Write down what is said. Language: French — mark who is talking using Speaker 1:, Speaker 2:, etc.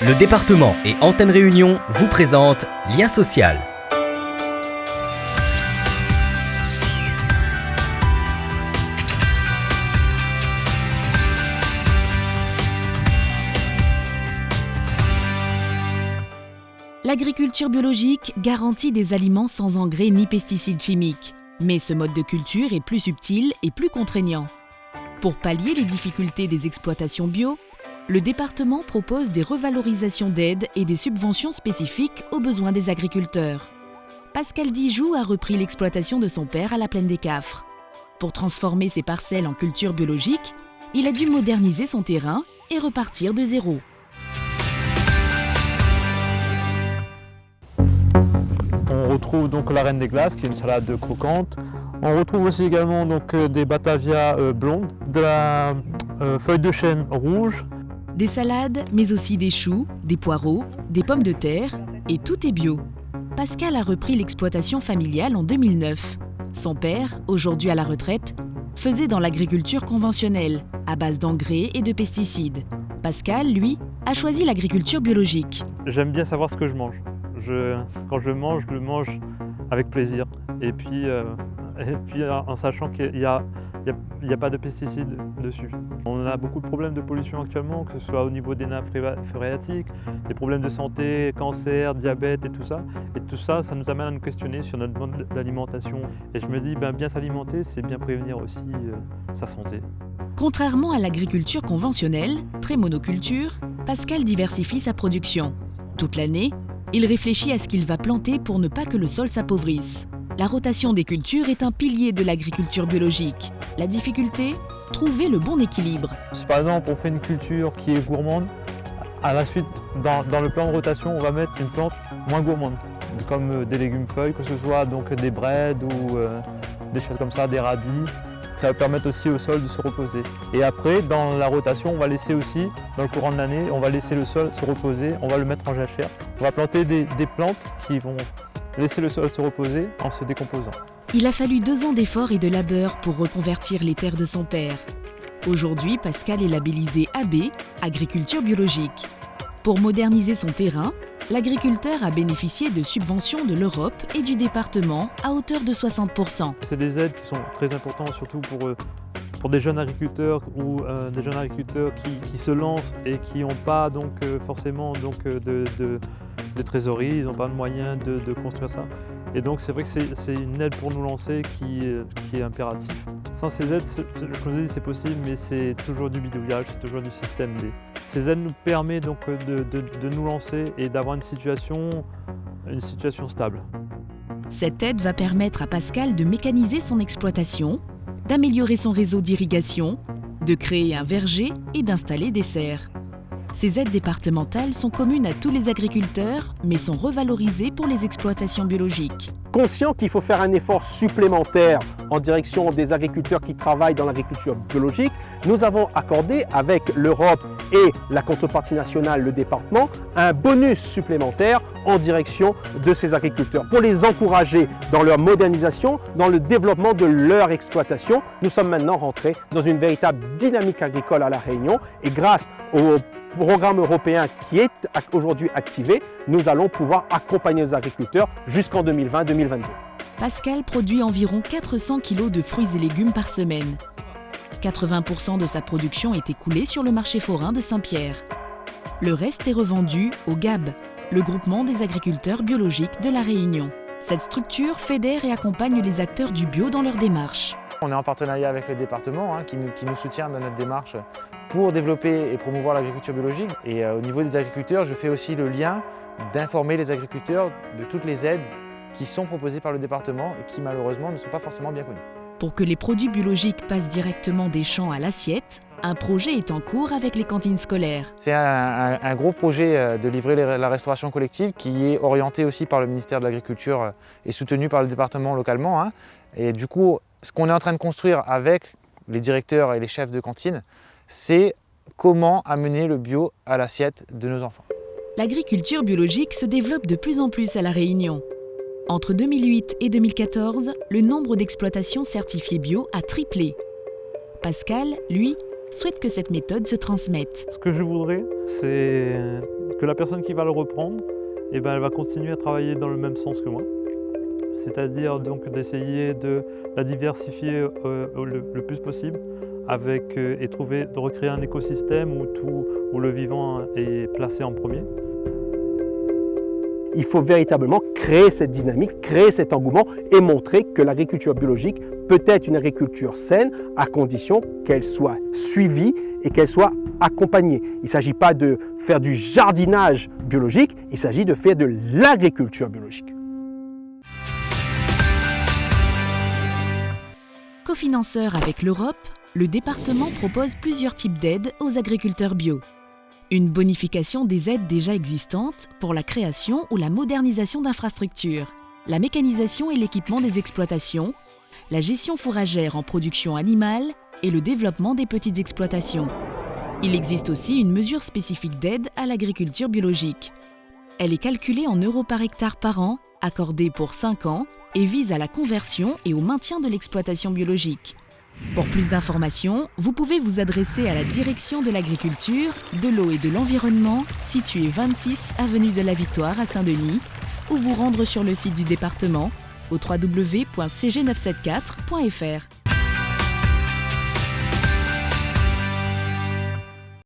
Speaker 1: Le département et Antenne Réunion vous présentent Lien social.
Speaker 2: L'agriculture biologique garantit des aliments sans engrais ni pesticides chimiques. Mais ce mode de culture est plus subtil et plus contraignant. Pour pallier les difficultés des exploitations bio, le département propose des revalorisations d'aides et des subventions spécifiques aux besoins des agriculteurs. Pascal Dijoux a repris l'exploitation de son père à la Plaine des Cafres. Pour transformer ses parcelles en culture biologique, il a dû moderniser son terrain et repartir de zéro.
Speaker 3: On retrouve donc la reine des glaces, qui est une salade croquante. On retrouve aussi également donc, des batavia blondes, de la feuille de chêne rouge.
Speaker 2: Des salades, mais aussi des choux, des poireaux, des pommes de terre, et tout est bio. Pascal a repris l'exploitation familiale en 2009. Son père, aujourd'hui à la retraite, faisait dans l'agriculture conventionnelle, à base d'engrais et de pesticides. Pascal, lui, a choisi l'agriculture biologique.
Speaker 3: J'aime bien savoir ce que je mange. Quand je le mange avec plaisir. Et puis en sachant qu'il n'y a pas de pesticides dessus. On a beaucoup de problèmes de pollution actuellement, que ce soit au niveau des nappes phréatiques, des problèmes de santé, cancer, diabète et tout ça. Et tout ça, ça nous amène à nous questionner sur notre mode d'alimentation. Et je me dis, bien s'alimenter, c'est bien prévenir aussi sa santé.
Speaker 2: Contrairement à l'agriculture conventionnelle, très monoculture, Pascal diversifie sa production. Toute l'année, il réfléchit à ce qu'il va planter pour ne pas que le sol s'appauvrisse. La rotation des cultures est un pilier de l'agriculture biologique. La difficulté, trouver le bon équilibre.
Speaker 3: Si par exemple on fait une culture qui est gourmande, à la suite, dans le plan de rotation, on va mettre une plante moins gourmande, comme des légumes feuilles, que ce soit donc des brèdes ou des choses comme ça, des radis. Ça va permettre aussi au sol de se reposer. Et après, dans la rotation, on va laisser aussi, dans le courant de l'année, on va laisser le sol se reposer, on va le mettre en jachère. On va planter des plantes qui vont laisser le sol se reposer en se décomposant.
Speaker 2: Il a fallu 2 ans d'efforts et de labeur pour reconvertir les terres de son père. Aujourd'hui, Pascal est labellisé AB, agriculture biologique. Pour moderniser son terrain, l'agriculteur a bénéficié de subventions de l'Europe et du département à hauteur de 60%.
Speaker 3: C'est des aides qui sont très importantes, surtout pour des jeunes agriculteurs ou des jeunes agriculteurs qui se lancent et qui n'ont pas forcément de trésorerie, ils n'ont pas de moyens de construire ça. Et donc c'est vrai que c'est une aide pour nous lancer qui est impératif. Sans ces aides, comme je dis, c'est possible, mais c'est toujours du bidouillage, c'est toujours du système D. Ces aides nous permettent donc de nous lancer et d'avoir une situation stable.
Speaker 2: Cette aide va permettre à Pascal de mécaniser son exploitation, d'améliorer son réseau d'irrigation, de créer un verger et d'installer des serres. Ces aides départementales sont communes à tous les agriculteurs, mais sont revalorisées pour les exploitations biologiques.
Speaker 4: Conscient qu'il faut faire un effort supplémentaire en direction des agriculteurs qui travaillent dans l'agriculture biologique, nous avons accordé avec l'Europe et la contrepartie nationale, le département, un bonus supplémentaire en direction de ces agriculteurs pour les encourager dans leur modernisation, dans le développement de leur exploitation. Nous sommes maintenant rentrés dans une véritable dynamique agricole à La Réunion et grâce au programme européen qui est aujourd'hui activé, nous allons pouvoir accompagner nos agriculteurs jusqu'en 2020-2022.
Speaker 2: Pascal produit environ 400 kg de fruits et légumes par semaine. 80% de sa production est écoulée sur le marché forain de Saint-Pierre. Le reste est revendu au GAB, le groupement des agriculteurs biologiques de La Réunion. Cette structure fédère et accompagne les acteurs du bio dans leur démarche.
Speaker 5: On est en partenariat avec le département qui nous soutient dans notre démarche pour développer et promouvoir l'agriculture biologique. Et au niveau des agriculteurs, je fais aussi le lien d'informer les agriculteurs de toutes les aides qui sont proposées par le département et qui malheureusement ne sont pas forcément bien connues.
Speaker 2: Pour que les produits biologiques passent directement des champs à l'assiette, un projet est en cours avec les cantines scolaires.
Speaker 5: C'est un gros projet de livrer la restauration collective qui est orienté aussi par le ministère de l'Agriculture et soutenu par le département localement. Et du coup, ce qu'on est en train de construire avec les directeurs et les chefs de cantine, c'est comment amener le bio à l'assiette de nos enfants.
Speaker 2: L'agriculture biologique se développe de plus en plus à La Réunion. Entre 2008 et 2014, le nombre d'exploitations certifiées bio a triplé. Pascal, lui, souhaite que cette méthode se transmette.
Speaker 3: Ce que je voudrais, c'est que la personne qui va le reprendre, elle va continuer à travailler dans le même sens que moi. C'est-à-dire donc d'essayer de la diversifier le plus possible et de recréer un écosystème où le vivant est placé en premier.
Speaker 4: Il faut véritablement créer cette dynamique, créer cet engouement et montrer que l'agriculture biologique peut être une agriculture saine à condition qu'elle soit suivie et qu'elle soit accompagnée. Il ne s'agit pas de faire du jardinage biologique, il s'agit de faire de l'agriculture biologique.
Speaker 2: Cofinanceur avec l'Europe, le département propose plusieurs types d'aides aux agriculteurs bio. Une bonification des aides déjà existantes pour la création ou la modernisation d'infrastructures, la mécanisation et l'équipement des exploitations, la gestion fourragère en production animale et le développement des petites exploitations. Il existe aussi une mesure spécifique d'aide à l'agriculture biologique. Elle est calculée en euros par hectare par an, accordée pour 5 ans et vise à la conversion et au maintien de l'exploitation biologique. Pour plus d'informations, vous pouvez vous adresser à la Direction de l'Agriculture, de l'Eau et de l'Environnement, située 26 avenue de la Victoire à Saint-Denis, ou vous rendre sur le site du département au www.cg974.fr.